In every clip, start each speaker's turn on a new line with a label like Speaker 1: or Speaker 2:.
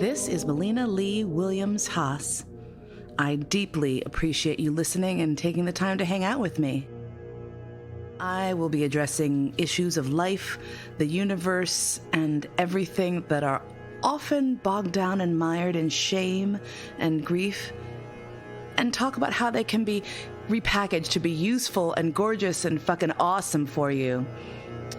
Speaker 1: This is Melina Lee Williams-Haas. I deeply appreciate you listening and taking the time to hang out with me. I will be addressing issues of life, the universe, and everything that are often bogged down and mired in shame and grief, and talk about how they can be repackaged to be useful and gorgeous and fucking awesome for you.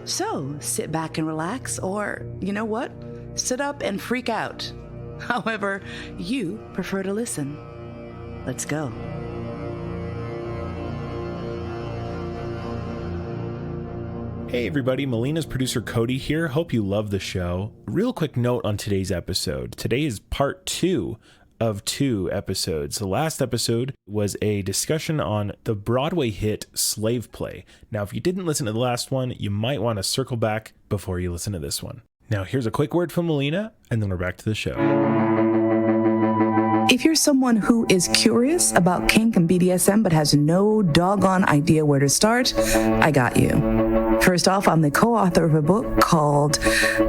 Speaker 1: So, sit back and relax, or, you know what? Sit up and freak out. However you prefer to listen. Let's go.
Speaker 2: Hey everybody, Melina's producer Cody here. Hope you love the show. Real quick note on today's episode. Today is part 2 of 2 episodes. The last episode was a discussion on the Broadway hit Slave Play. Now, if you didn't listen to the last one, you might want to circle back before you listen to this one. Now, here's a quick word from Melina, and then we're back to the show.
Speaker 1: If you're someone who is curious about kink and BDSM but has no doggone idea where to start, I got you. First off, I'm the co-author of a book called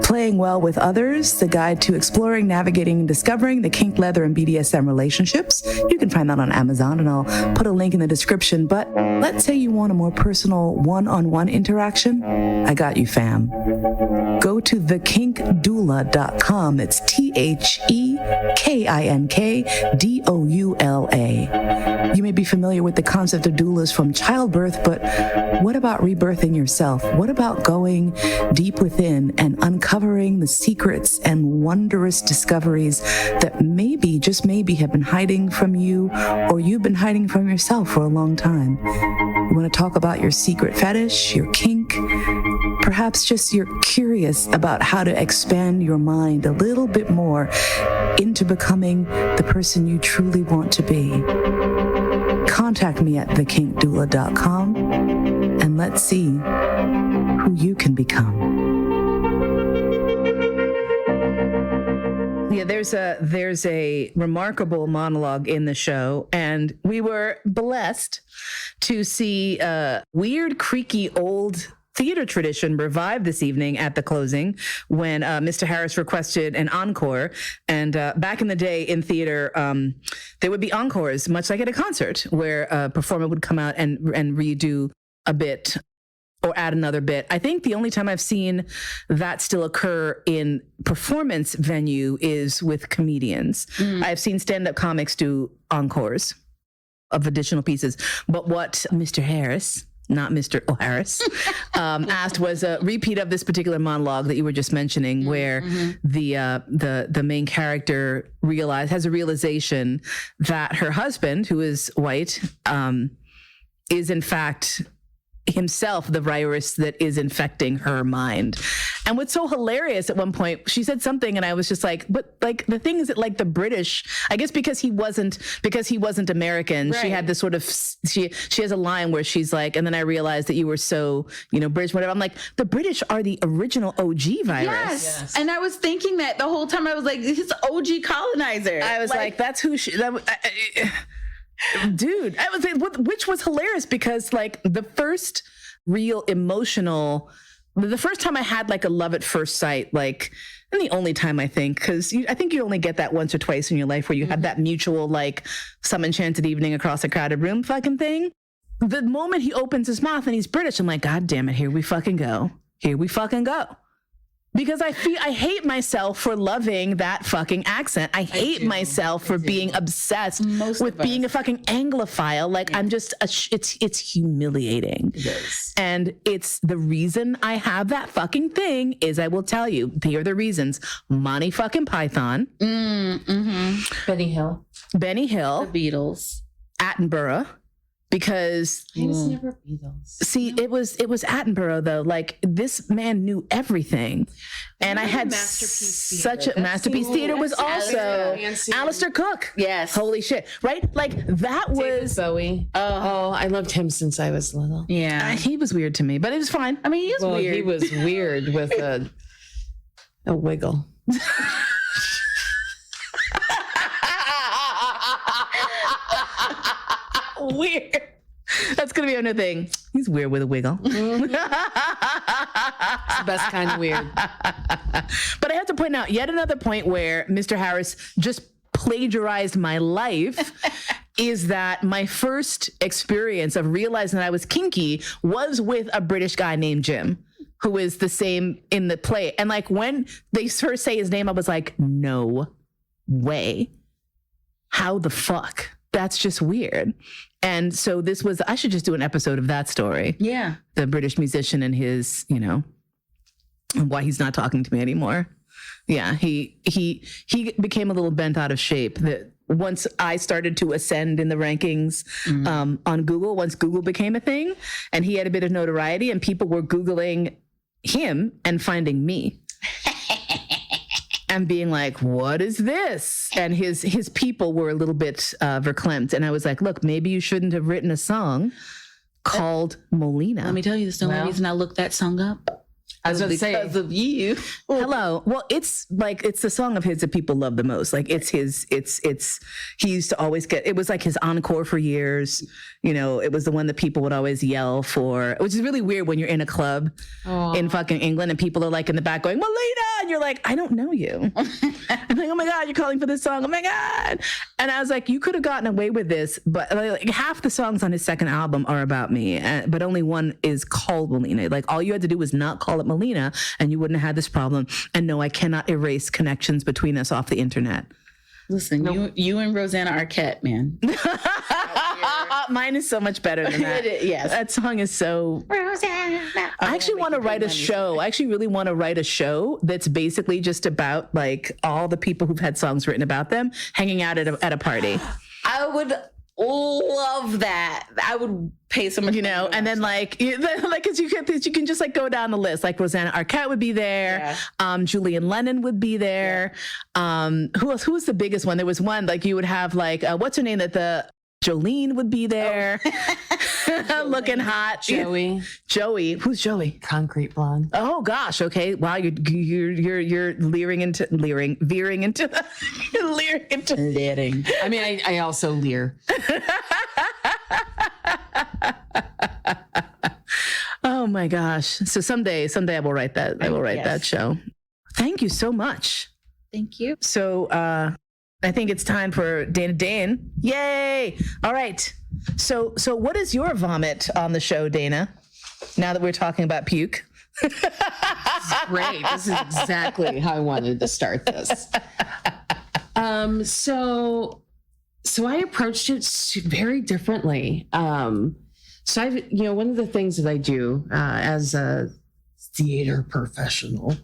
Speaker 1: Playing Well with Others, the guide to exploring, navigating, and discovering the kink, leather, and BDSM relationships. You can find that on Amazon, and I'll put a link in the description. But let's say you want a more personal one-on-one interaction. I got you, fam. Go to thekinkdoula.com. It's TheKinkDoula. You may be familiar with the concept of doulas from childbirth, but what about rebirthing yourself? What about going deep within and uncovering the secrets and wondrous discoveries that maybe, just maybe, have been hiding from you, or you've been hiding from yourself for a long time? You want to talk about your secret fetish, your kink? Perhaps just you're curious about how to expand your mind a little bit more into becoming the person you truly want to be. Contact me at thekinkdoula.com and let's see who you can become. Yeah, there's a remarkable monologue in the show, and we were blessed to see a weird, creaky, old theater tradition revived this evening at the closing when Mr. Harris requested an encore. And back in the day in theater, there would be encores, much like at a concert, where a performer would come out and redo a bit or add another bit. I think the only time I've seen that still occur in performance venue is with comedians. I've seen stand-up comics do encores of additional pieces. But what Mr. Harris, not Mr. O'Harris, asked was a repeat of this particular monologue that you were just mentioning, where the main character has a realization that her husband, who is white, is in fact himself the virus that is infecting her mind. And what's so hilarious, at one point she said something and I was just like, but like the thing is that like the British, I guess because he wasn't American, right. She had this sort of, she has a line where she's like, and then I realized that you were so, British, whatever. I'm like, the British are the original OG virus.
Speaker 3: Yes. And I was thinking that the whole time. I was like, he's OG colonizer.
Speaker 1: I was like that's who she, dude, I was, which was hilarious because like the first real emotional, the first time I had like a love at first sight, like, and the only time I think, because I think you only get that once or twice in your life where you have that mutual, like, some enchanted evening across a crowded room fucking thing. The moment he opens his mouth and he's British, I'm like, God damn it, here we fucking go. Here we fucking go. Because I hate myself for loving that fucking accent. I hate myself for being obsessed with being a fucking Anglophile. Like, I'm just, it's humiliating.
Speaker 3: It is.
Speaker 1: And it's the reason I have that fucking thing is, I will tell you, here are the reasons. Monty fucking Python.
Speaker 4: Benny Hill.
Speaker 3: The Beatles.
Speaker 1: Attenborough. Because
Speaker 4: I was never Beatles.
Speaker 1: See, it was Attenborough though. Like, this man knew everything, and I had such a Masterpiece Theater was also Alistair Cook.
Speaker 3: Yes,
Speaker 1: holy shit, right? Like that was
Speaker 4: Bowie. Oh, I loved him since I was little.
Speaker 3: Yeah,
Speaker 1: he was weird to me, but it was fine.
Speaker 3: I mean, he was weird.
Speaker 4: He was weird with a wiggle.
Speaker 1: Weird. That's gonna be another thing. He's weird with a wiggle.
Speaker 4: It's the best kind of weird.
Speaker 1: But I have to point out yet another point where Mr. Harris just plagiarized my life is that my first experience of realizing that I was kinky was with a British guy named Jim, who is the same in the play. And like when they first say his name, I was like, no way. How the fuck? That's just weird. And so this was, I should just do an episode of that story.
Speaker 3: Yeah.
Speaker 1: The British musician and his, and why he's not talking to me anymore. Yeah, he became a little bent out of shape. That once I started to ascend in the rankings on Google, once Google became a thing, and he had a bit of notoriety, and people were Googling him and finding me. And being like, what is this? And his people were a little bit verklempt. And I was like, look, maybe you shouldn't have written a song called Molina.
Speaker 3: Let me tell you, the only reason I looked that song up.
Speaker 4: I was going to say,
Speaker 3: because of you.
Speaker 1: Hello. Well, it's the song of his that people love the most. Like he used to always it was like his encore for years. It was the one that people would always yell for, which is really weird when you're in a club in fucking England and people are like in the back going, Molina. And you're like, I don't know you. I'm like, oh my God, you're calling for this song. Oh my God. And I was like, you could have gotten away with this, but like half the songs on his second album are about me, but only one is called Molina. Like all you had to do was not call it Molina and you wouldn't have had this problem. And no, I cannot erase connections between us off the internet.
Speaker 3: Listen, you and Rosanna Arquette, man.
Speaker 1: Mine is so much better than that.
Speaker 3: Yes.
Speaker 1: That song is so... Rosanna. I actually want to write a show. I actually really want to write a show that's basically just about like all the people who've had songs written about them hanging out at a party.
Speaker 3: I would love that. I would pay so much,
Speaker 1: and then like cause you can just like go down the list. Like Rosanna Arquette would be there. Yeah. Julian Lennon would be there. Yeah. Who else? Who was the biggest one? There was one like you would have like what's her name that the Jolene would be there. Oh. Looking hot.
Speaker 4: Joey.
Speaker 1: Who's Joey?
Speaker 4: Concrete Blonde.
Speaker 1: Oh gosh. Okay. Wow. You're veering into.
Speaker 4: I mean, I also leer.
Speaker 1: Oh my gosh. So someday I will write that. I will write that show. Thank you so much.
Speaker 3: Thank you.
Speaker 1: So I think it's time for Dana Dane. Yay! All right. So what is your vomit on the show, Dana? Now that we're talking about puke.
Speaker 4: Great. This is exactly how I wanted to start this. So I approached it very differently. So I've, one of the things that I do as a theater professional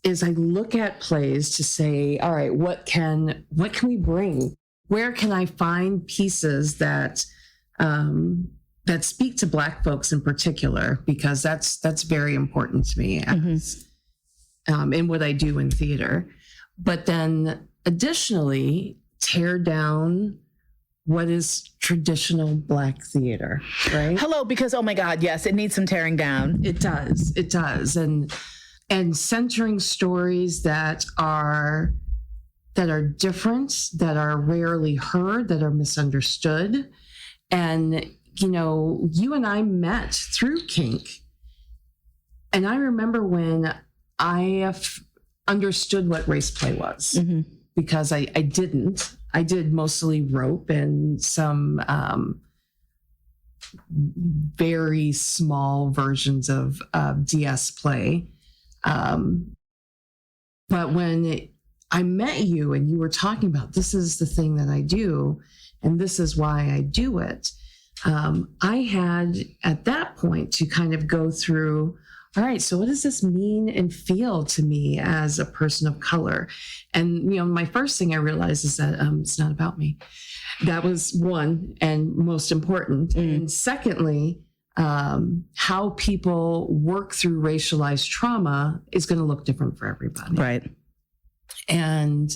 Speaker 4: is I look at plays to say, all right, what can we bring? Where can I find pieces that speak to Black folks in particular? Because that's very important to me as, in what I do in theater. But then additionally, tear down what is traditional Black theater, right?
Speaker 1: Hello, because oh my God, yes, it needs some tearing down.
Speaker 4: It does. And centering stories that are different, that are rarely heard, that are misunderstood. And, you and I met through kink. And I remember when I understood what race play was, because I didn't. I did mostly rope and some very small versions of DS play. But when I met you and you were talking about this is the thing that I do and this is why I do it, I had at that point to kind of go through, all right, so what does this mean and feel to me as a person of color? And, my first thing I realized is that it's not about me. That was one and most important. And secondly, how people work through racialized trauma is going to look different for everybody.
Speaker 1: Right.
Speaker 4: And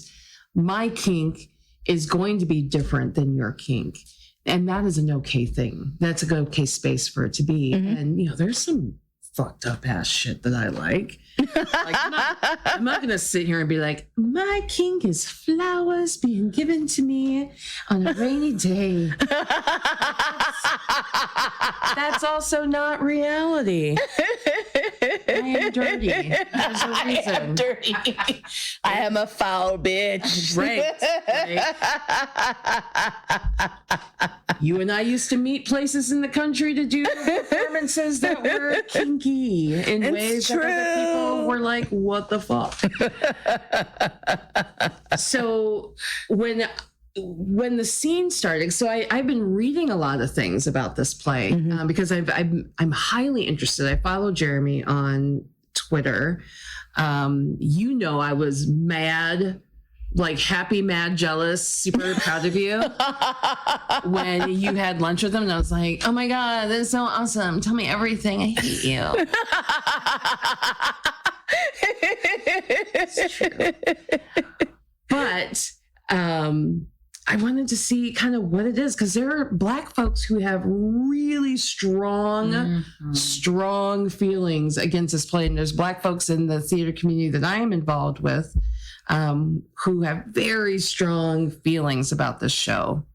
Speaker 4: my kink is going to be different than your kink. And that is an okay thing. That's an okay space for it to be. And, there's some fucked up ass shit that I like. I'm not going to sit here and be like, my kink is flowers being given to me on a rainy day. That's also not reality. am dirty. There's a reason.
Speaker 1: I am dirty. I am a foul bitch.
Speaker 4: Right. You and I used to meet places in the country to do performances that were kinky in ways that other people were like, what the fuck? So when the scene started, so I've been reading a lot of things about this play because I'm highly interested. I follow Jeremy on Twitter. I was mad, like happy, mad, jealous, super proud of you when you had lunch with him. And I was like, oh my God, this is so awesome. Tell me everything. I hate you. It's true. But I wanted to see kind of what it is, because there are Black folks who have really strong feelings against this play. And there's Black folks in the theater community that I am involved with who have very strong feelings about this show.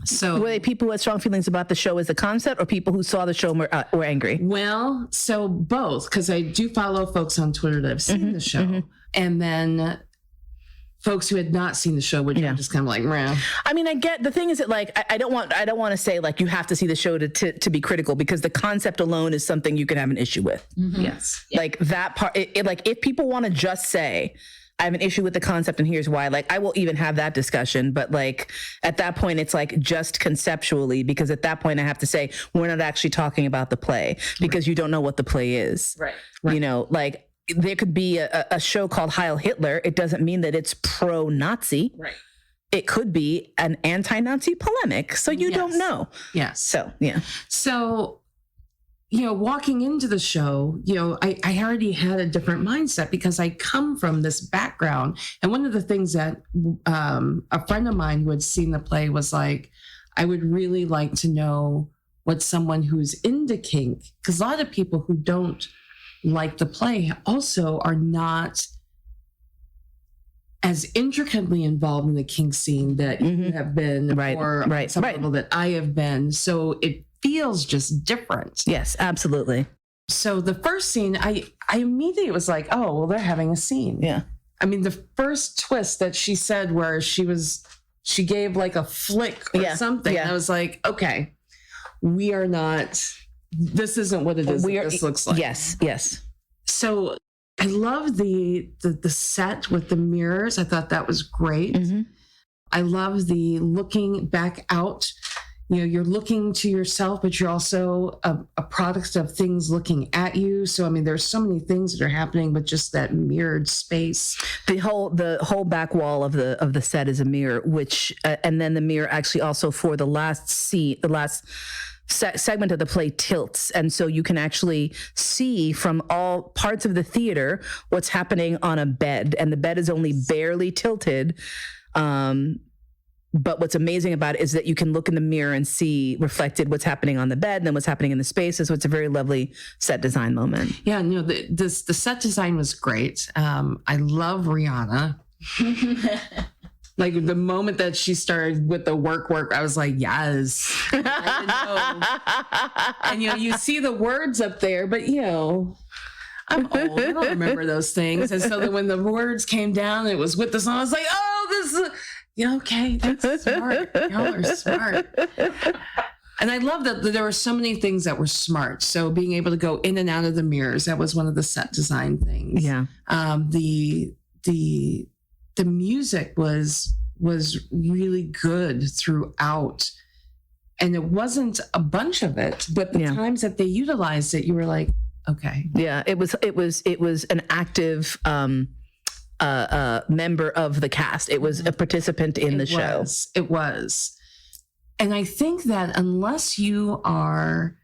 Speaker 4: So
Speaker 1: were they people who had strong feelings about the show as a concept, or people who saw the show and were angry?
Speaker 4: Well, so both, because I do follow folks on Twitter that have seen the show. And then folks who had not seen the show, which are just kind of like, meh.
Speaker 1: I mean, I get the thing is that, like, I don't want to say like you have to see the show to be critical, because the concept alone is something you can have an issue with.
Speaker 4: Yes.
Speaker 1: Like that part, like if people want to just say, I have an issue with the concept and here's why, like I will even have that discussion. But like at that point, it's like just conceptually, because at that point I have to say, we're not actually talking about the play, because you don't know what the play is.
Speaker 3: Right.
Speaker 1: You know, like there could be a show called Heil Hitler. It doesn't mean that it's pro-Nazi.
Speaker 3: Right.
Speaker 1: It could be an anti-Nazi polemic. So you don't know.
Speaker 4: Yes.
Speaker 1: So, yeah.
Speaker 4: So, walking into the show, I already had a different mindset because I come from this background. And one of the things that a friend of mine who had seen the play was like, I would really like to know what someone who's into kink, because a lot of people who don't like the play also are not as intricately involved in the kink scene that you have been, or on some level that I have been. So it feels just different.
Speaker 1: Yes, absolutely.
Speaker 4: So the first scene, I immediately was like, oh, well, they're having a scene.
Speaker 1: Yeah.
Speaker 4: I mean, the first twist that she said where she gave like a flick or something. I was like, okay, we are not, this isn't what it is. This looks like.
Speaker 1: Yes, yes.
Speaker 4: So I love the set with the mirrors. I thought that was great. I love the looking back out. You're looking to yourself, but you're also a product of things looking at you. So, I mean, there's so many things that are happening, but just that mirrored space.
Speaker 1: The whole back wall of the set is a mirror, which, and then the mirror actually also for the last segment of the play tilts. And so you can actually see from all parts of the theater what's happening on a bed, and the bed is only barely tilted. But what's amazing about it is that you can look in the mirror and see reflected what's happening on the bed and then what's happening in the spaces. So it's a very lovely set design moment.
Speaker 4: Yeah, no, the set design was great. I love Rihanna. Like the moment that she started with the work, I was like, yes. And you see the words up there, but I'm old. I don't remember those things. And so then when the words came down, it was with the song. I was like, oh, this is. Okay, that's smart. Y'all are smart. And I love that there were so many things that were smart. So being able to go in and out of the mirrors, that was one of the set design things.
Speaker 1: Yeah.
Speaker 4: The music was really good throughout. And it wasn't a bunch of it, but the times that they utilized it, you were like, okay.
Speaker 1: Yeah, it was an active member of the cast. It was a participant in the show.
Speaker 4: It was. And I think that unless you are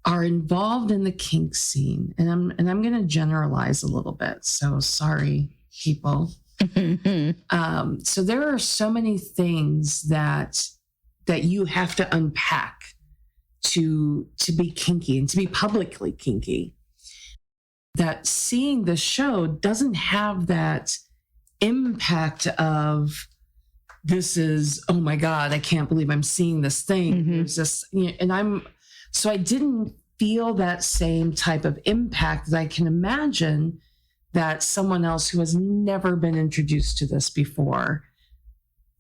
Speaker 4: involved in the kink scene, and I'm going to generalize a little bit, so sorry, people. So there are so many things that you have to unpack to be kinky and to be publicly kinky, that seeing the show doesn't have that impact of, this is, oh my God, I can't believe I'm seeing this thing. There's this, and I didn't feel that same type of impact that I can imagine that someone else who has never been introduced to this before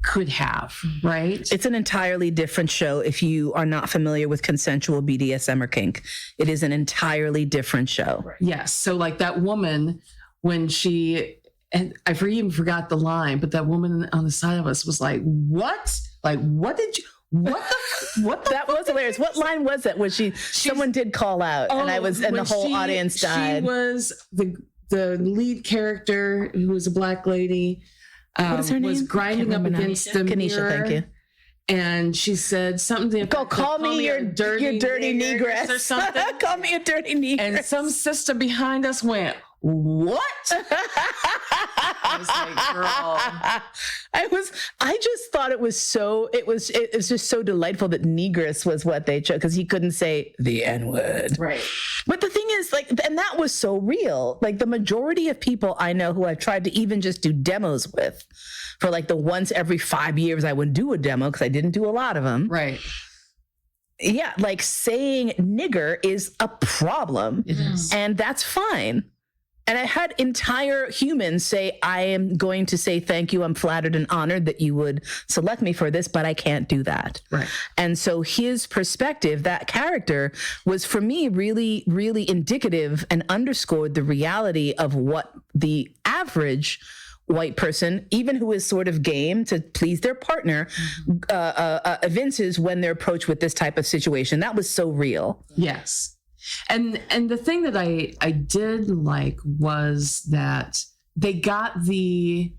Speaker 4: could have, right?
Speaker 1: It's an entirely different show if you are not familiar with consensual BDSM or kink. It is an entirely different show.
Speaker 4: Right. Yes. So like that woman, when she, and I even forgot the line, but that woman on the side of us was like, what? Like, what did you, what the
Speaker 1: That was hilarious. What line was that? Was someone did call out and the whole audience died.
Speaker 4: She was the lead character who was a black lady.
Speaker 1: What is her name?
Speaker 4: Was grinding up against the
Speaker 1: Kanisha,
Speaker 4: mirror.
Speaker 1: thank you.
Speaker 4: And she said something.
Speaker 1: Call me your dirty negress
Speaker 4: or something.
Speaker 1: Call me a dirty negress.
Speaker 4: And some sister behind us went, what? I was like, girl.
Speaker 1: I just thought it was just so delightful that negress was what they chose because he couldn't say the N-word.
Speaker 4: Right.
Speaker 1: But the thing is, like, and that was so real. Like the majority of people I know who I've tried to even just do demos with for like the once every 5 years I would do a demo because I didn't do a lot of them.
Speaker 4: Right.
Speaker 1: Yeah. Like saying nigger is a problem.
Speaker 4: It is.
Speaker 1: And that's fine. And I had entire humans say, I am going to say thank you. I'm flattered and honored that you would select me for this, but I can't do that.
Speaker 4: Right.
Speaker 1: And so his perspective, that character, was for me really, really indicative and underscored the reality of what the average white person, even who is sort of game to please their partner, evinces when they're approached with this type of situation. That was so real.
Speaker 4: Yes. And the thing that I did like was that they got the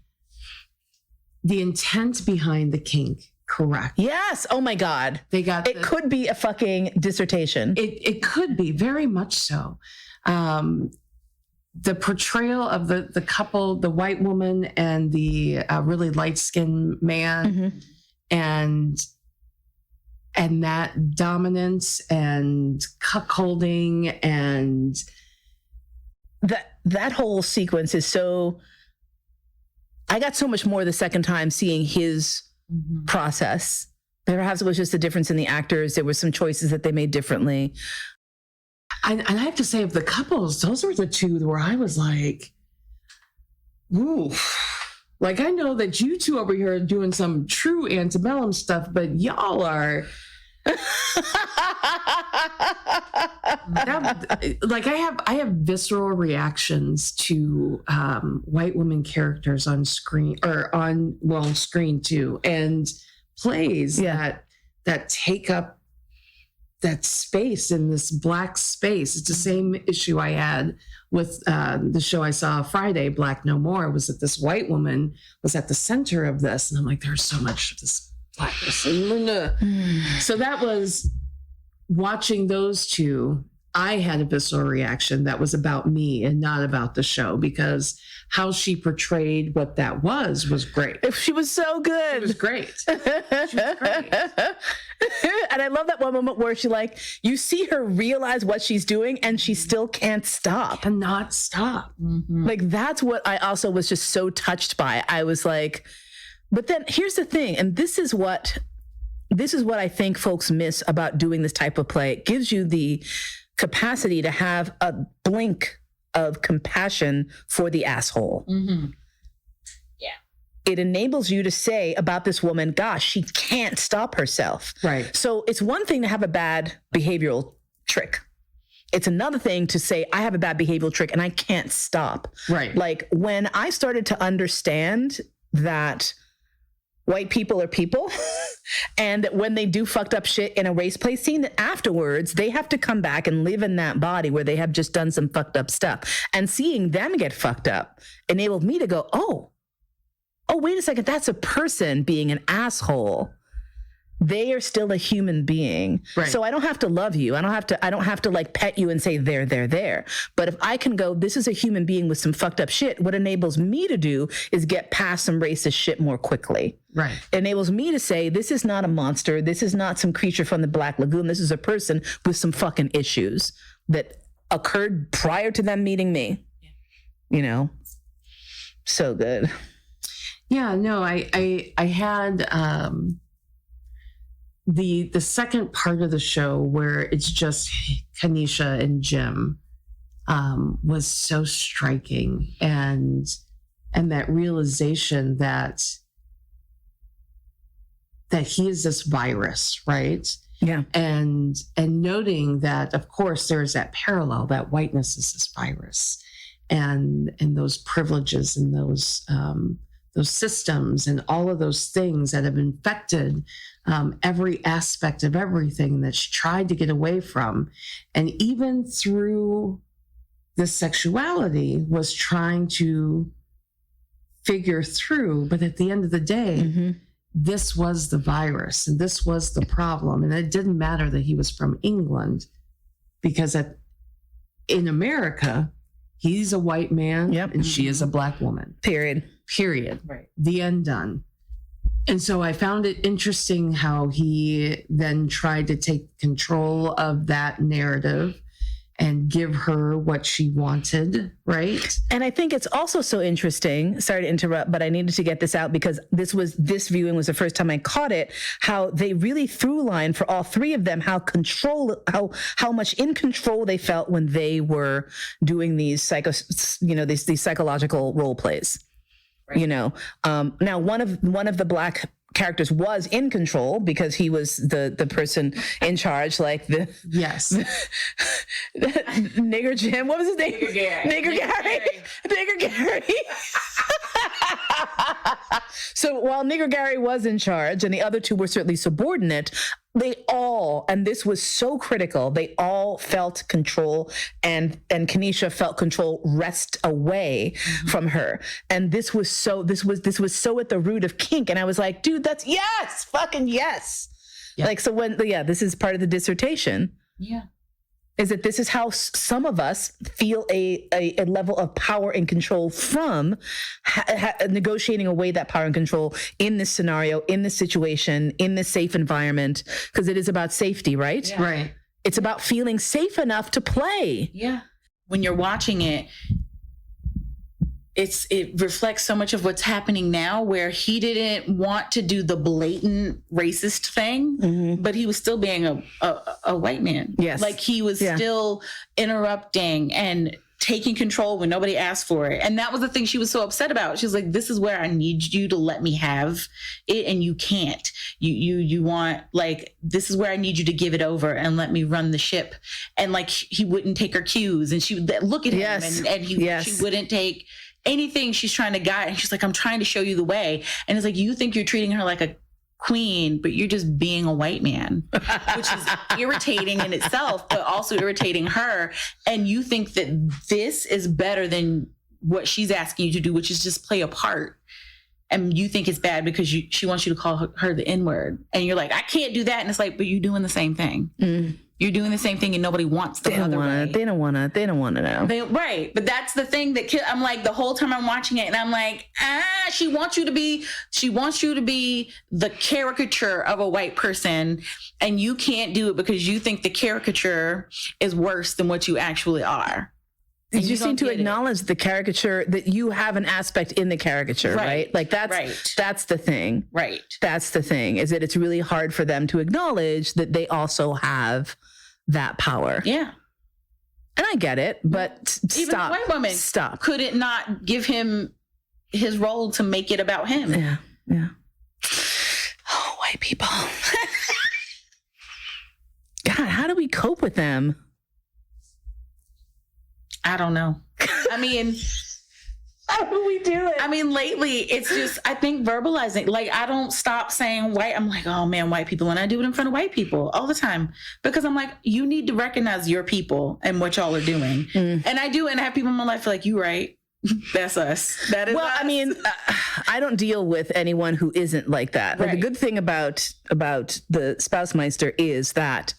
Speaker 4: intent behind the kink correct.
Speaker 1: Yes. Oh my God.
Speaker 4: They got
Speaker 1: it could be a fucking dissertation.
Speaker 4: It could be very much so. The portrayal of the couple, the white woman and the really light-skinned man, and that dominance and cuckolding and
Speaker 1: that whole sequence is so. I got so much more the second time seeing his process. Perhaps it was just a difference in the actors. There were some choices that they made differently.
Speaker 4: And I have to say, of the couples, those were the two where I was like, ooh. Like, I know that you two over here are doing some true antebellum stuff, but y'all are... like, I have visceral reactions to white women characters on screen, or on screen too, and plays that take up that space in this black space. It's the same issue I had with the show I saw Friday, Black No More, was that this white woman was at the center of this. And I'm like, there's so much of this blackness. So that was, watching those two, I had a visceral reaction that was about me and not about the show, because how she portrayed what that was great.
Speaker 1: She was so good.
Speaker 4: It was great. She was great.
Speaker 1: And I love that one moment where you see her realize what she's doing and she still can't stop.
Speaker 4: Cannot stop. Mm-hmm.
Speaker 1: Like, that's what I also was just so touched by. I was like, but then here's the thing, and this is what I think folks miss about doing this type of play. It gives you the capacity to have a blink of compassion for the asshole.
Speaker 3: Mm-hmm.
Speaker 1: It enables you to say about this woman, gosh, she can't stop herself.
Speaker 4: Right.
Speaker 1: So it's one thing to have a bad behavioral trick. It's another thing to say, I have a bad behavioral trick and I can't stop.
Speaker 4: Right.
Speaker 1: Like, when I started to understand that white people are people and that when they do fucked up shit in a race play scene, that afterwards they have to come back and live in that body where they have just done some fucked up stuff. And seeing them get fucked up enabled me to go, oh, wait a second, that's a person being an asshole. They are still a human being.
Speaker 4: Right.
Speaker 1: So I don't have to love you. I don't have to like pet you and say there. But if I can go, this is a human being with some fucked up shit, what enables me to do is get past some racist shit more quickly.
Speaker 4: Right.
Speaker 1: It enables me to say, this is not a monster. This is not some creature from the Black Lagoon. This is a person with some fucking issues that occurred prior to them meeting me. You know? So good.
Speaker 4: Yeah, no, I had the second part of the show where it's just Kanisha and Jim was so striking, and that realization that he is this virus, right?
Speaker 1: Yeah.
Speaker 4: And noting that, of course, there's that parallel that whiteness is this virus, and those privileges and those systems and all of those things that have infected every aspect of everything that she tried to get away from, and even through the sexuality was trying to figure through. But at the end of the day, this was the virus and this was the problem. And it didn't matter that he was from England, because in America, he's a white man and she is a Black woman. Period.
Speaker 1: Right.
Speaker 4: The end, done. And so I found it interesting how he then tried to take control of that narrative and give her what she wanted, right?
Speaker 1: And I think it's also so interesting, sorry to interrupt, but I needed to get this out because this viewing was the first time I caught it, how they really through line for all three of them, how much in control they felt when they were doing these these psychological role plays. Right. Now one of the Black characters was in control because he was the person in charge, like the nigger Jim. What was his name? Nigger Gary. So while Nigger Gary was in charge and the other two were certainly subordinate, they all, and this was so critical, they all felt control, and Kanisha felt control wrest away from her. And this was so at the root of kink. And I was like, dude, that's fucking yes. Yeah. Like, so this is part of the dissertation.
Speaker 3: Yeah.
Speaker 1: Is that this is how some of us feel a level of power and control from negotiating away that power and control in this scenario, in this situation, in this safe environment, because it is about safety, right?
Speaker 3: Yeah.
Speaker 4: Right.
Speaker 1: It's about feeling safe enough to play.
Speaker 3: Yeah. When you're watching it, it reflects so much of what's happening now, where he didn't want to do the blatant racist thing, but he was still being a white man.
Speaker 1: Yes.
Speaker 3: Like he was still interrupting and taking control when nobody asked for it. And that was the thing she was so upset about. She was like, this is where I need you to let me have it, and you can't. You want, like, this is where I need you to give it over and let me run the ship. And like he wouldn't take her cues, and she would look at him and she wouldn't take anything she's trying to guide. And she's like, I'm trying to show you the way. And it's like, you think you're treating her like a queen, but you're just being a white man, which is irritating in itself, but also irritating her. And you think that this is better than what she's asking you to do, which is just play a part. And you think it's bad because she wants you to call her the N-word. And you're like, I can't do that. And it's like, but you're doing the same thing. You're doing the same thing, and nobody wants the other way.
Speaker 1: They don't want to know.
Speaker 3: Right. But that's the thing that I'm like, the whole time I'm watching it, and I'm like, she wants you to be the caricature of a white person, and you can't do it because you think the caricature is worse than what you actually are.
Speaker 1: You just seem to acknowledge the caricature, that you have an aspect in the caricature, right? Like that's the thing.
Speaker 3: Right.
Speaker 1: That's the thing, is that it's really hard for them to acknowledge that they also have that power.
Speaker 3: Yeah.
Speaker 1: And I get it, but
Speaker 3: even
Speaker 1: stop.
Speaker 3: a white woman could it not give him his role to make it about him?
Speaker 1: Yeah. Oh, white people. God, how do we cope with them?
Speaker 3: I don't know. I mean,
Speaker 1: how do we do it?
Speaker 3: I mean, lately it's just, I think verbalizing, like, I don't stop saying white. I'm like, oh man, white people. And I do it in front of white people all the time, because I'm like, you need to recognize your people and what y'all are doing. And I do. And I have people in my life like, you right. That's us. That is us.
Speaker 1: I mean, I don't deal with anyone who isn't like that. Like, the good thing about the Spousemeister is that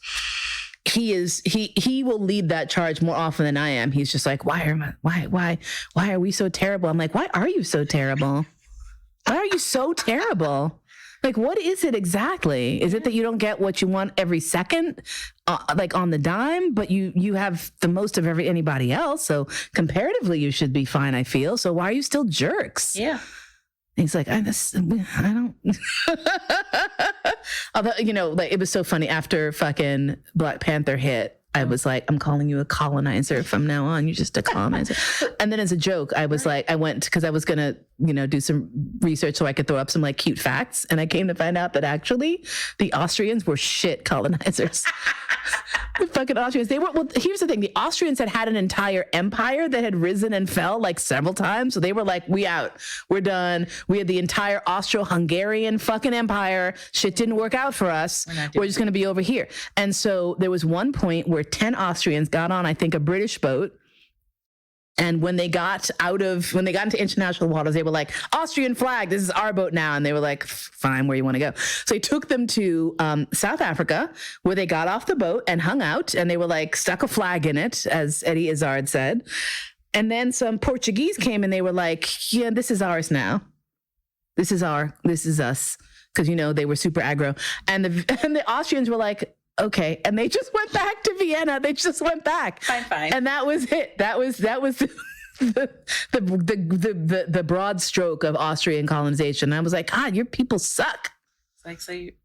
Speaker 1: he will lead that charge more often than I am. He's just like, why are we so terrible? I'm like, why are you so terrible? Why are you so terrible? Like, what is it exactly? Is it that you don't get what you want every second, like on the dime, but you have the most of anybody else? So comparatively, you should be fine, I feel. So why are you still jerks?
Speaker 3: Yeah.
Speaker 1: He's like, I don't. Although, like, it was so funny after fucking Black Panther hit. I was like, I'm calling you a colonizer from now on. You're just a colonizer. And then as a joke, I was like, I went because I was going to, do some research so I could throw up some like cute facts. And I came to find out that actually the Austrians were shit colonizers. The fucking Austrians. Well, here's the thing. The Austrians had an entire empire that had risen and fell like several times. So they were like, we out. We're done. We had the entire Austro-Hungarian fucking empire. Shit didn't work out for us. We're just going to be over here. And so there was one point where 10 Austrians got on, I think, a British boat. And when they got into international waters, they were like, Austrian flag, this is our boat now. And they were like, fine, where you want to go. So they took them to South Africa, where they got off the boat and hung out. And they were like, stuck a flag in it, as Eddie Izzard said. And then some Portuguese came and they were like, yeah, this is ours now. This is us. Because, they were super aggro. And the Austrians were like, okay, and they just went back to Vienna. They just went back.
Speaker 3: Fine.
Speaker 1: And that was it. That was the broad stroke of Austrian colonization. And I was like, God, your people suck.
Speaker 3: It's like,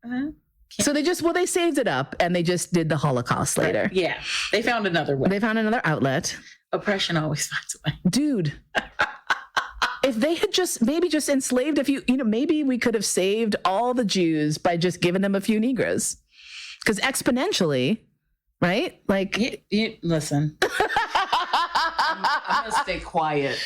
Speaker 1: So they saved it up and they just did the Holocaust later.
Speaker 3: Yeah. They found another way.
Speaker 1: They found another outlet.
Speaker 3: Oppression always finds a way.
Speaker 1: Dude. If they had maybe just enslaved a few, maybe we could have saved all the Jews by just giving them a few Negroes. Because exponentially, right? Like,
Speaker 3: listen.
Speaker 4: I'm going to stay quiet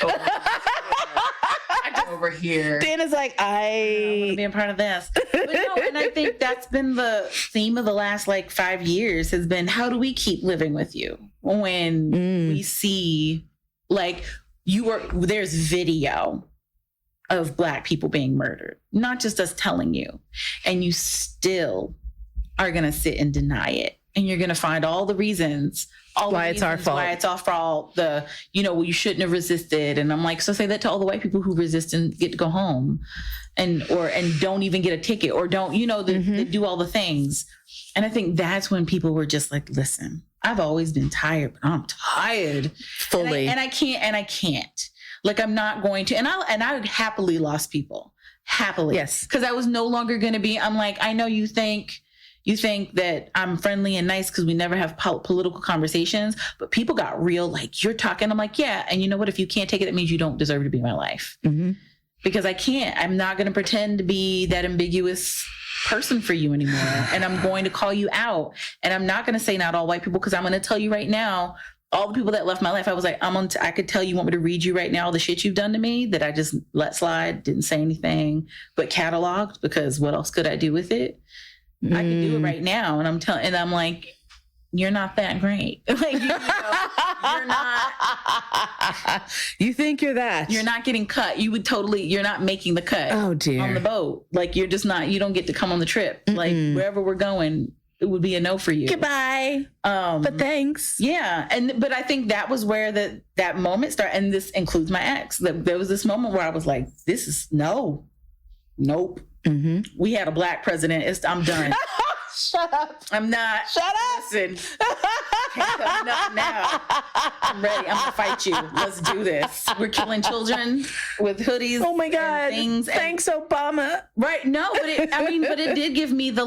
Speaker 4: over here.
Speaker 1: Dana's like, I
Speaker 3: want to be a part of this. But no, and I think that's been the theme of the last 5 years has been, how do we keep living with you when we see there's video of Black people being murdered, not just us telling you, and you still are going to sit and deny it. And you're going to find all the reasons
Speaker 1: why it's our fault.
Speaker 3: Why it's our fault. You shouldn't have resisted. And I'm like, so say that to all the white people who resist and get to go home and don't even get a ticket or don't, they do all the things. And I think that's when people were just like, listen, I've always been tired, but I'm tired.
Speaker 1: Fully.
Speaker 3: And I can't. Like, I'm not going to. And I happily lost people. Happily.
Speaker 1: Yes.
Speaker 3: Because I was no longer going to be, I'm like, I know you think that I'm friendly and nice because we never have political conversations, but people got real, like, you're talking. I'm like, yeah. And you know what? If you can't take it, that means you don't deserve to be in my life. Mm-hmm. Because I'm not going to pretend to be that ambiguous person for you anymore. And I'm going to call you out. And I'm not going to say not all white people, because I'm going to tell you right now, all the people that left my life, I was like, I could tell you want me to read you right now all the shit you've done to me that I just let slide, didn't say anything, but cataloged, because what else could I do with it? I can do it right now. And I'm like, you're not that great. Like, you're not.
Speaker 1: You think you're that.
Speaker 3: You're not getting cut. You're not making the cut.
Speaker 1: Oh, dear.
Speaker 3: On the boat. Like, you're just not, you don't get to come on the trip. Mm-mm. Like, wherever we're going, it would be a no for you.
Speaker 1: Goodbye. But thanks.
Speaker 3: Yeah. But I think that was where that moment started. And this includes my ex. There was this moment where I was like, this is nope. Mm-hmm. We had a Black president. I'm done.
Speaker 1: Shut up.
Speaker 3: I'm not.
Speaker 1: Shut up.
Speaker 3: Listen. Not now. I'm ready. I'm gonna fight you. Let's do this. We're killing children with hoodies.
Speaker 1: Oh my God.
Speaker 3: Things.
Speaker 1: Thanks, Obama.
Speaker 3: Right. No, but it did give me the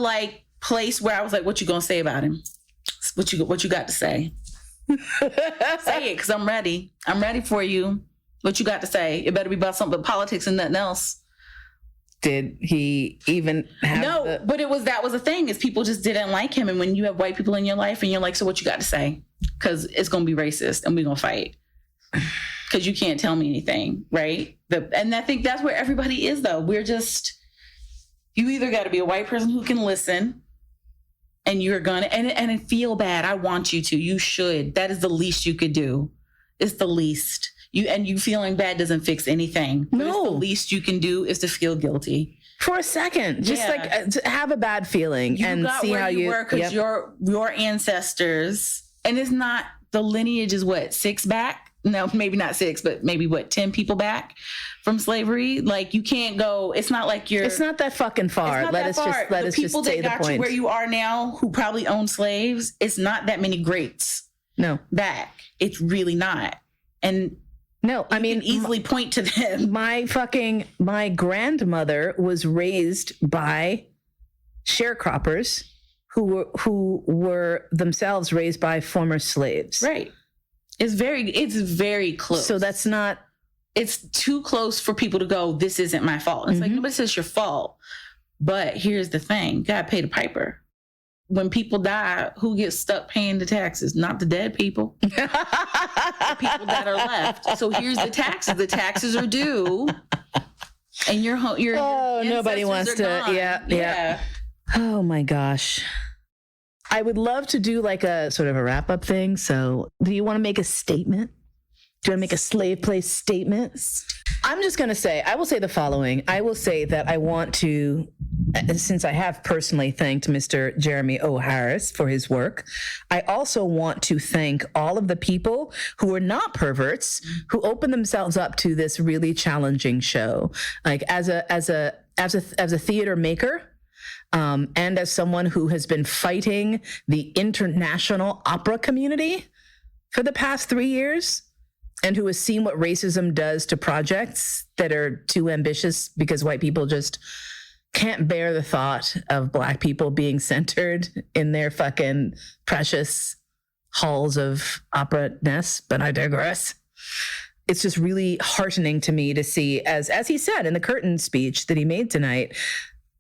Speaker 3: place where I was like, what you gonna say about him? What you got to say? Say it, because I'm ready. I'm ready for you. What you got to say? It better be about something but politics and nothing else.
Speaker 1: Did he even have
Speaker 3: but that was the thing, is people just didn't like him. And when you have white people in your life and you're like, so what you got to say? Because it's going to be racist and we're going to fight. Because you can't tell me anything, right? And I think that's where everybody is, though. We're just, you either got to be a white person who can listen, and you're going to, and feel bad. I want you to. You should. That is the least you could do. It's the least. You feeling bad doesn't fix anything.
Speaker 1: No.
Speaker 3: It's the least you can do is to feel guilty.
Speaker 1: For a second. Just to have a bad feeling and see how you
Speaker 3: were, because your ancestors, and it's not, the lineage is what, 6 back? No, maybe not 6, but maybe 10 people back from slavery. Like, you can't go, it's not like
Speaker 1: it's not that fucking far. Let us just say the point.
Speaker 3: The people that got you where you are now, who probably own slaves, it's not that many greats.
Speaker 1: No.
Speaker 3: Back. It's really not. And
Speaker 1: No, I mean,
Speaker 3: easily point to them.
Speaker 1: My grandmother was raised by sharecroppers who were themselves raised by former slaves.
Speaker 3: Right. It's very close.
Speaker 1: So that's not.
Speaker 3: It's too close for people to go, this isn't my fault. It's like, nobody says your fault. But here's the thing. You gotta pay the piper. When people die, who gets stuck paying the taxes? Not the dead people. The people that are left. So here's the taxes. The taxes are due. And your
Speaker 1: nobody wants to.
Speaker 3: Gone.
Speaker 1: Yeah. Oh my gosh. I would love to do like a sort of a wrap up thing. So do you want to make a statement? Do you want to make a slave play statement? I'm just going to say, I will say the following. I will say that I want to, since I have personally thanked Mr. Jeremy O. Harris for his work, I also want to thank all of the people who are not perverts, who opened themselves up to this really challenging show. Like as a theater maker, and as someone who has been fighting the international opera community for the past 3 years, and who has seen what racism does to projects that are too ambitious because white people just can't bear the thought of Black people being centered in their fucking precious halls of opera-ness, but I digress. It's just really heartening to me to see, as he said in the curtain speech that he made tonight,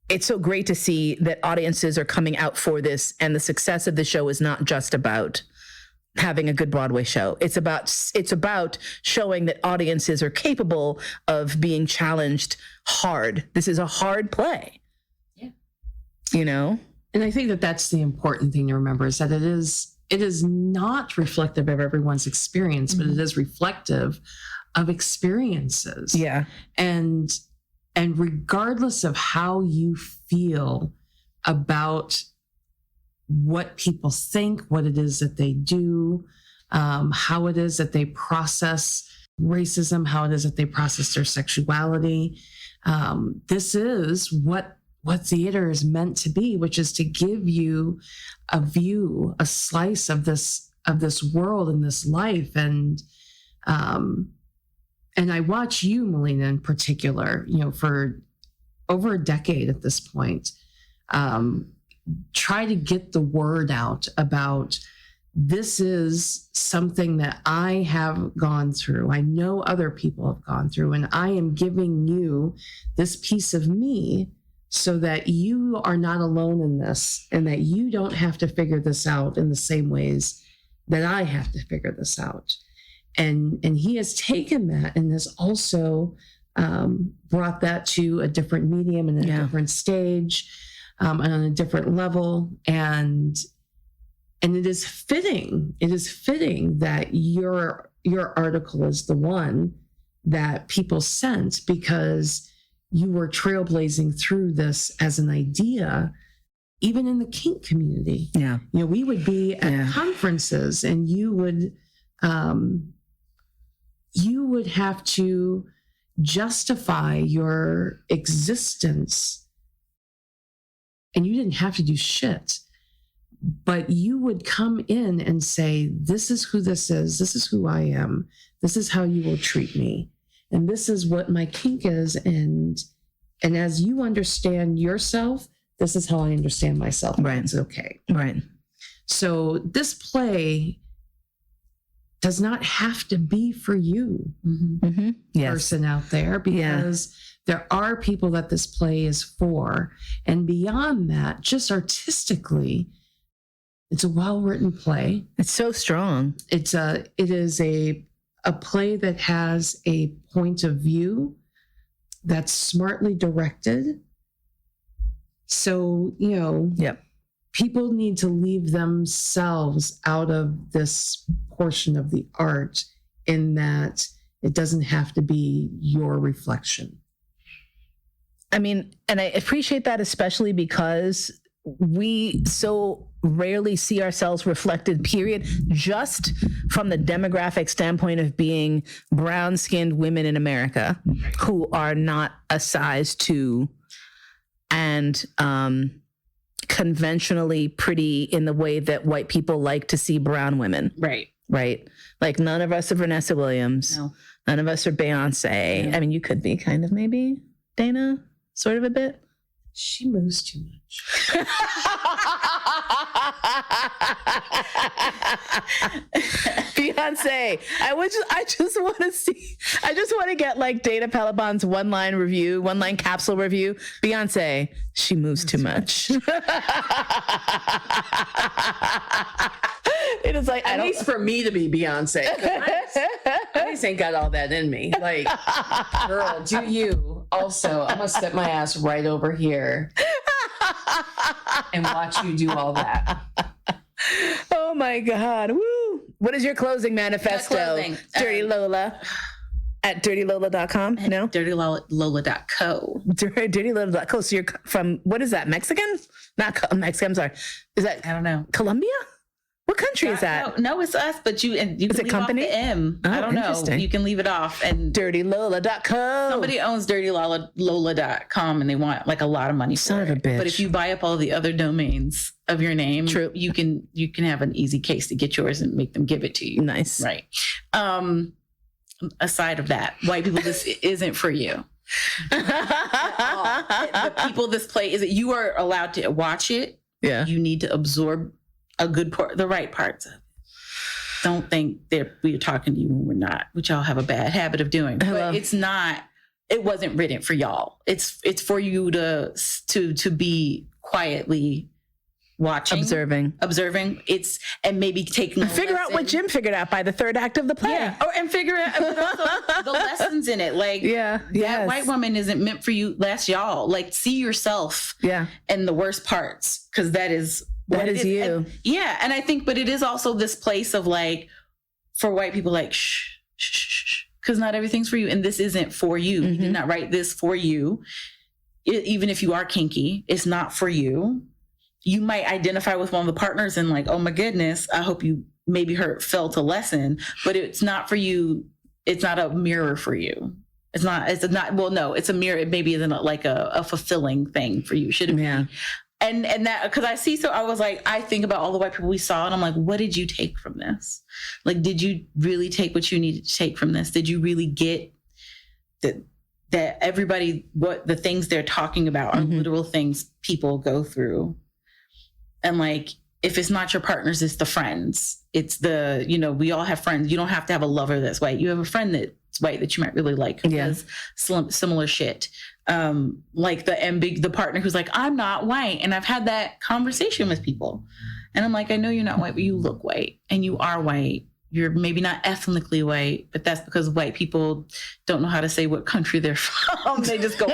Speaker 1: it's so great to see that audiences are coming out for this, and the success of the show is not just about having a good Broadway show. It's about showing that audiences are capable of being challenged hard. This is a hard play.
Speaker 3: Yeah.
Speaker 1: You know?
Speaker 4: And I think that that's the important thing to remember, is that it is not reflective of everyone's experience, but it is reflective of experiences.
Speaker 1: Yeah.
Speaker 4: And regardless of how you feel about what people think, what it is that they do, how it is that they process racism, how it is that they process their sexuality. This is what theater is meant to be, which is to give you a view, a slice of this world and this life. And I watch you, Melina, in particular, for over a decade at this point, try to get the word out about this is something that I have gone through. I know other people have gone through, and I am giving you this piece of me so that you are not alone in this, and that you don't have to figure this out in the same ways that I have to figure this out. And he has taken that and has also brought that to a different medium and a different stage. And on a different level, and it is fitting. It is fitting that your article is the one that people sent, because you were trailblazing through this as an idea, even in the kink community.
Speaker 1: Yeah,
Speaker 4: we would be at conferences, and you would have to justify your existence. And you didn't have to do shit, but you would come in and say, this is who this is who I am, this is how you will treat me, and this is what my kink is, and as you understand yourself, this is how I understand myself.
Speaker 1: Right.
Speaker 4: It's okay.
Speaker 1: Right.
Speaker 4: So this play does not have to be for you, person out there, because there are people that this play is for. And beyond that, just artistically, it's a well-written play.
Speaker 1: It's so strong.
Speaker 4: It is a play that has a point of view that's smartly directed. So, people need to leave themselves out of this portion of the art, in that it doesn't have to be your reflection.
Speaker 1: I mean, and I appreciate that, especially because we so rarely see ourselves reflected, period, just from the demographic standpoint of being brown-skinned women in America who are not a size 2 and conventionally pretty in the way that white people like to see brown women.
Speaker 3: Right.
Speaker 1: Right. Like none of us are Vanessa Williams.
Speaker 3: No.
Speaker 1: None of us are Beyonce.
Speaker 3: Yeah.
Speaker 1: I mean, you could be kind of maybe Dana, sort of a bit.
Speaker 4: She moves too much.
Speaker 1: Beyonce. I just want to get like Dana Pelabon's one-line capsule review. Beyonce, she moves too much. It is like,
Speaker 4: At least for me to be Beyonce. I just ain't got all that in me. Like, girl, do you. Also, I'm going to set my ass right over here and watch you do all that.
Speaker 1: Oh my God. Woo. What is your closing manifesto?
Speaker 3: closing,
Speaker 1: Dirty Lola at dirtylola.com? No?
Speaker 3: DirtyLola.co.
Speaker 1: DirtyLola.co. So you're from, what is that? Mexican? Not Mexican. I'm sorry. Is that
Speaker 3: I don't know.
Speaker 1: Colombia? What country is that?
Speaker 3: No, it's us, but you can
Speaker 1: Is it
Speaker 3: leave
Speaker 1: company?
Speaker 3: off the M.
Speaker 1: Oh,
Speaker 3: I don't know.
Speaker 1: interesting.
Speaker 3: You can leave it off. And
Speaker 1: DirtyLola.co.
Speaker 3: somebody owns DirtyLola.com and they want like a lot of money for
Speaker 1: Son of a
Speaker 3: it.
Speaker 1: bitch.
Speaker 3: But if you buy up all the other domains of your name,
Speaker 1: True.
Speaker 3: you can have an easy case to get yours and make them give it to you.
Speaker 1: Nice.
Speaker 3: Right. Aside of that, white people, this isn't for you. The people this play is that you are allowed to watch it.
Speaker 1: Yeah.
Speaker 3: You need to absorb a good part, the right parts of it. Don't think that we're talking to you when we're not, which y'all have a bad habit of doing.
Speaker 1: Hello.
Speaker 3: But it's not. It wasn't written for y'all. It's for you to be quietly watching, observing. It's and maybe taking
Speaker 1: Figure out what Jim figured out by the third act of the play.
Speaker 3: Yeah, and figure out but also the lessons in it. Like, that white woman isn't meant for you. That's y'all. Like, see yourself.
Speaker 1: Yeah,
Speaker 3: in the worst parts, because that is
Speaker 1: you.
Speaker 3: And I think, but it is also this place of like, for white people, like shh, because not everything's for you, and this isn't for you.
Speaker 1: Mm-hmm.
Speaker 3: You did not write this for you. Even if you are kinky, it's not for you. You might identify with one of the partners and like, oh my goodness, I hope you maybe felt a lesson, but it's not for you. It's not a mirror for you. It's not, well, no, it's a mirror. It maybe isn't like a fulfilling thing for you. Should it be? And that, because I was like, I think about all the white people we saw and I'm like, what did you take from this? Like, did you really take what you needed to take from this? Did you really get that everybody, what the things they're talking about are literal things people go through? And like, if it's not your partners, it's the friends. It's we all have friends. You don't have to have a lover that's white. You have a friend that's white that you might really like who does similar shit. Like the partner who's like, I'm not white. And I've had that conversation with people. And I'm like, I know you're not white, but you look white and you are white. You're maybe not ethnically white, but that's because white people don't know how to say what country they're from. They just go,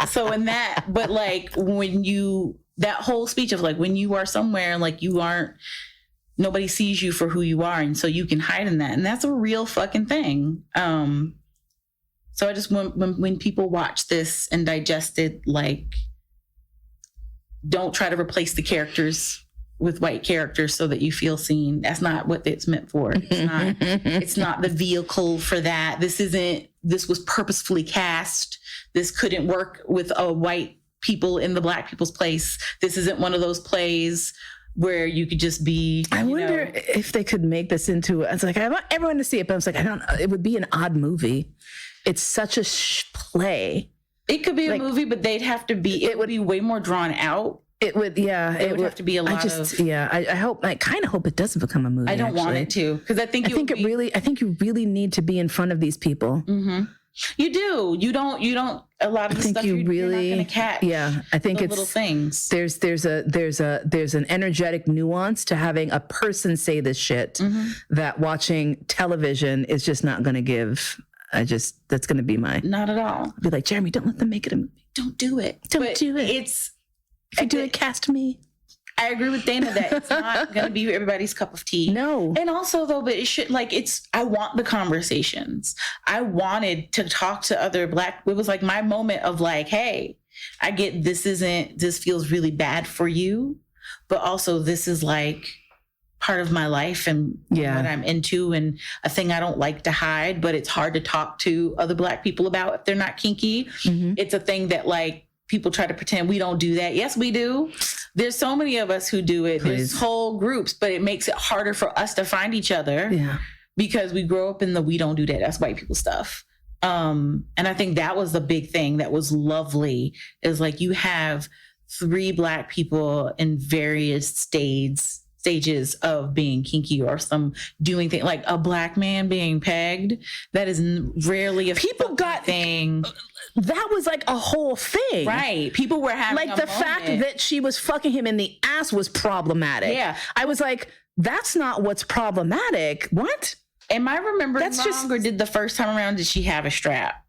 Speaker 3: so in that, but like that whole speech of like, when you are somewhere, like nobody sees you for who you are. And so you can hide in that. And that's a real fucking thing. So I just, when people watch this and digest it, like, don't try to replace the characters with white characters so that you feel seen. That's not what it's meant for. It's not the vehicle for that. This was purposefully cast. This couldn't work with a white people in the black people's place. This isn't one of those plays where you could just be.
Speaker 1: I wonder if they could make this into. It's like, I want everyone to see it, but I was like, I don't. It would be an odd movie. It's such a play.
Speaker 3: It could be a movie, but they'd have to be. It would be way more drawn out.
Speaker 1: It would, it would have
Speaker 3: to be a lot of.
Speaker 1: I kind of hope it doesn't become a movie.
Speaker 3: I don't want it to, because I think
Speaker 1: you really need to be in front of these people.
Speaker 3: Mm-hmm. You do. You don't. A lot of the stuff you're not going to catch.
Speaker 1: Yeah, I think it's
Speaker 3: little things.
Speaker 1: There's an energetic nuance to having a person say this shit that watching television is just not going to give. That's going to be
Speaker 3: not at all.
Speaker 1: I'll be like, Jeremy, don't let them make it a movie.
Speaker 3: Don't do it.
Speaker 1: Don't do it. If you do it, cast me.
Speaker 3: I agree with Dana that it's not going to be everybody's cup of tea.
Speaker 1: No.
Speaker 3: And also though, but it should, like, I want the conversations. I wanted to talk to other it was like my moment of like, hey, I get this feels really bad for you, but also this is like part of my life and what I'm into and a thing I don't like to hide, but it's hard to talk to other Black people about if they're not kinky. Mm-hmm. It's a thing that like people try to pretend we don't do that. Yes, we do. There's so many of us who do it.
Speaker 1: Please.
Speaker 3: There's whole groups, but it makes it harder for us to find each other.
Speaker 1: Yeah.
Speaker 3: Because we grow up in the we don't do that. That's white people stuff. And I think that was the big thing that was lovely, is like you have 3 Black people in various stages of being kinky or some doing thing, like a Black man being pegged. That is rarely a
Speaker 1: People got
Speaker 3: thing.
Speaker 1: That was like a whole thing.
Speaker 3: Right. People were having
Speaker 1: like the fact that she was fucking him in the ass was problematic.
Speaker 3: Yeah.
Speaker 1: I was like, that's not what's problematic. What?
Speaker 3: Am I remembering
Speaker 1: That's
Speaker 3: wrong,
Speaker 1: just-
Speaker 3: or did the first time around, did she have a strap?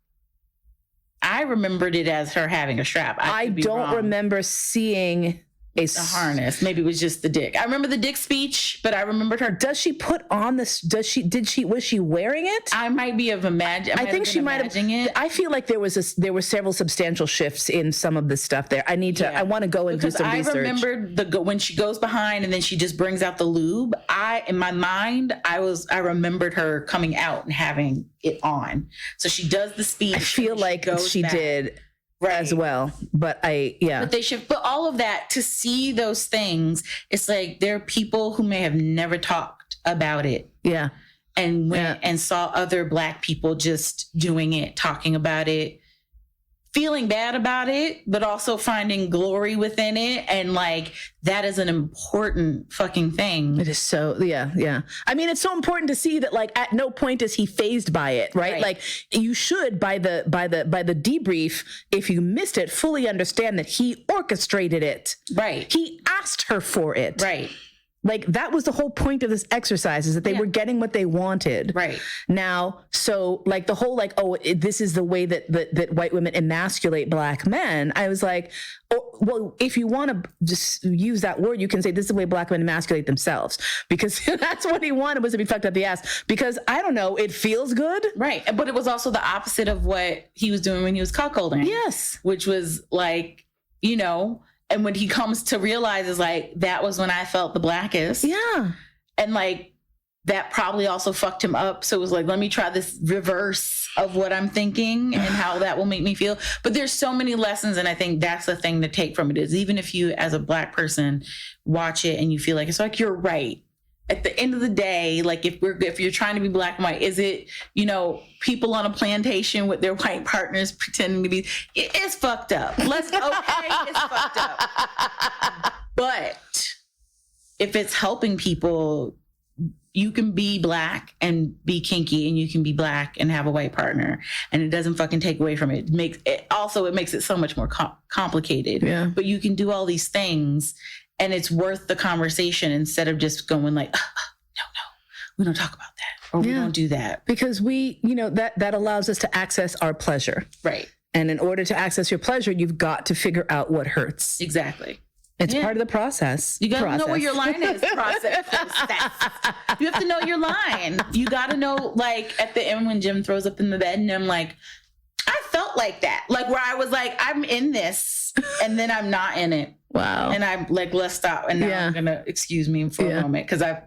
Speaker 3: I remembered it as her having a strap.
Speaker 1: I
Speaker 3: could be
Speaker 1: don't
Speaker 3: wrong.
Speaker 1: remember seeing a
Speaker 3: The harness. Maybe it was just the dick. I remember the dick speech, but I remembered her.
Speaker 1: Does she put on this? Was she wearing it?
Speaker 3: I might be of imagine.
Speaker 1: I think she might have.
Speaker 3: it.
Speaker 1: I feel like there were several substantial shifts in some of the stuff there. I need to.
Speaker 3: Yeah.
Speaker 1: I want to go and
Speaker 3: Because
Speaker 1: do some research.
Speaker 3: I remembered when she goes behind and then she just brings out the lube. In my mind, I remembered her coming out and having it on. So she does the speech.
Speaker 1: I feel like she did as well, but
Speaker 3: But they should. But all of that, to see those things, it's like there are people who may have never talked about it.
Speaker 1: Yeah.
Speaker 3: And went and saw other Black people just doing it, talking about it, feeling bad about it, but also finding glory within it. And like, that is an important fucking thing.
Speaker 1: It is so, yeah. I mean, it's so important to see that, like, at no point is he fazed by it, right? Like, you should, by the debrief, if you missed it, fully understand that he orchestrated it.
Speaker 3: Right.
Speaker 1: He asked her for it.
Speaker 3: Right.
Speaker 1: Like, that was the whole point of this exercise, is that they were getting what they wanted.
Speaker 3: Right.
Speaker 1: Now, so like the whole like, this is the way that white women emasculate Black men. I was like, well, if you want to just use that word, you can say this is the way Black men emasculate themselves, because that's what he wanted, was to be fucked up the ass. Because I don't know, it feels good.
Speaker 3: Right. But it was also the opposite of what he was doing when he was cuckolding.
Speaker 1: Yes.
Speaker 3: Which was like, and when he comes to realize, is like, that was when I felt the blackest.
Speaker 1: Yeah.
Speaker 3: And like, that probably also fucked him up. So it was like, let me try this reverse of what I'm thinking and how that will make me feel. But there's so many lessons. And I think that's the thing to take from it, is even if you, as a Black person, watch it and you feel like, it's like, you're right. At the end of the day, like, if you're trying to be Black and white, is it, people on a plantation with their white partners pretending to be, it's fucked up. It's fucked up. But if it's helping people, you can be Black and be kinky, and you can be Black and have a white partner, and it doesn't fucking take away from it. It makes it so much more complicated.
Speaker 1: Yeah.
Speaker 3: But you can do all these things, and it's worth the conversation, instead of just going like, no, we don't talk about that, or we don't do that.
Speaker 1: Because we, that allows us to access our pleasure.
Speaker 3: Right.
Speaker 1: And in order to access your pleasure, you've got to figure out what hurts.
Speaker 3: Exactly.
Speaker 1: It's part of the process.
Speaker 3: You got to know where your line is. Process. You have to know your line. You got to know, like, at the end when Jim throws up in the bed, and I'm like, I felt like that. Like, where I was like, I'm in this, and then I'm not in it. Wow. And I'm like, let's stop. And now I'm going to excuse me for a moment, because I've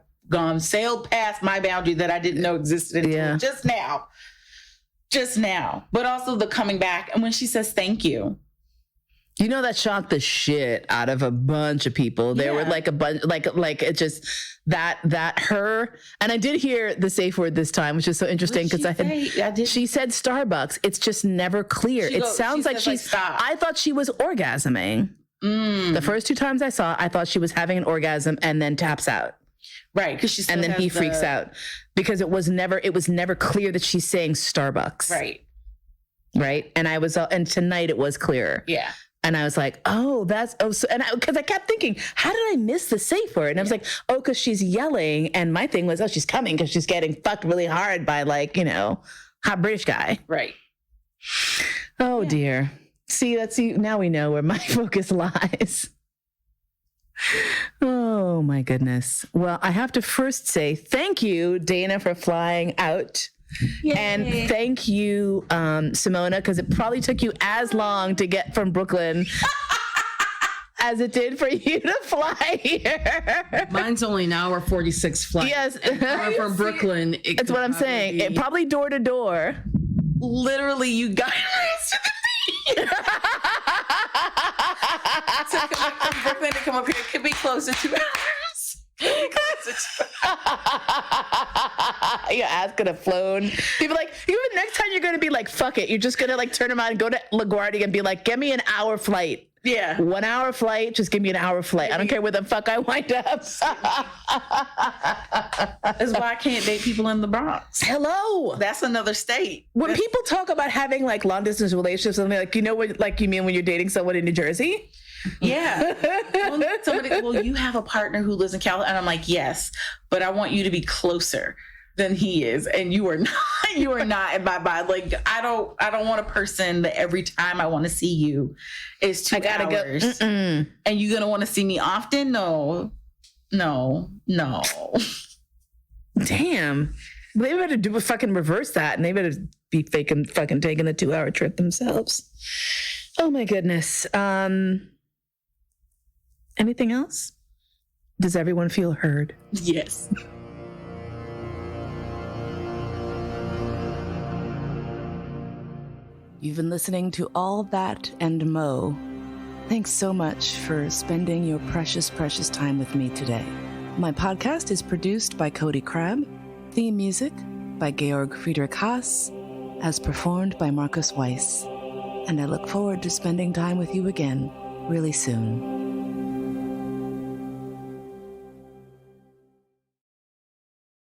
Speaker 3: sailed past my boundary that I didn't know existed until just now. But also the coming back. And when she says, thank you.
Speaker 1: That shocked the shit out of a bunch of people. There were like a bunch, like it just that her. And I did hear the safe word this time, which is so interesting, because she said Starbucks. It's just never clear. It sounds like she's. I thought she was orgasming. The first 2 times I saw, I thought she was having an orgasm and then taps out.
Speaker 3: Right, because she's.
Speaker 1: And then he freaks out, because it was never clear that she's saying Starbucks. Right. And and tonight it was clearer. Yeah. And I was like, because I kept thinking, how did I miss the safe word? And I was like, because she's yelling. And my thing was, she's coming because she's getting fucked really hard by, like, hot British guy. Right. Oh, dear. See, now we know where my focus lies. Oh, my goodness. Well, I have to first say thank you, Dana, for flying out. Yay. And thank you, Simona, because it probably took you as long to get from Brooklyn as it did for you to fly here.
Speaker 4: Mine's only an hour 46 flight.
Speaker 1: Yes.
Speaker 4: From Brooklyn.
Speaker 1: That's what I'm saying. It probably door to door.
Speaker 3: Literally, you got So come up from Brooklyn to come up here. It could be close to 2 hours.
Speaker 1: Your ass could have flown. People like, even next time you're going to be like, fuck it. You're just going to like turn around and go to LaGuardia and be like, give me an hour flight.
Speaker 3: Yeah.
Speaker 1: 1 hour flight. Just give me an hour flight. I don't care where the fuck I wind up.
Speaker 3: That's why I can't date people in the Bronx.
Speaker 1: Hello.
Speaker 3: That's another state.
Speaker 1: When people talk about having like long distance relationships, I'm like, you know what, like you mean when you're dating someone in New Jersey?
Speaker 3: Yeah. Well, you have a partner who lives in California. And I'm like, yes, but I want you to be closer than he is. And you are not in my mind. Like, I don't want a person that every time I want to see you is 2 hours.
Speaker 1: Go. Mm-mm.
Speaker 3: And you're going to want to see me often? No.
Speaker 1: Damn. They better do a fucking reverse that, and they better be fucking taking the 2 hour trip themselves. Oh my goodness. Anything else? Does everyone feel heard?
Speaker 3: Yes.
Speaker 1: You've been listening to All That and Mo. Thanks so much for spending your precious, precious time with me today. My podcast is produced by Cody Crabb. Theme music by Georg Friedrich Haas, as performed by Marcus Weiss. And I look forward to spending time with you again really soon.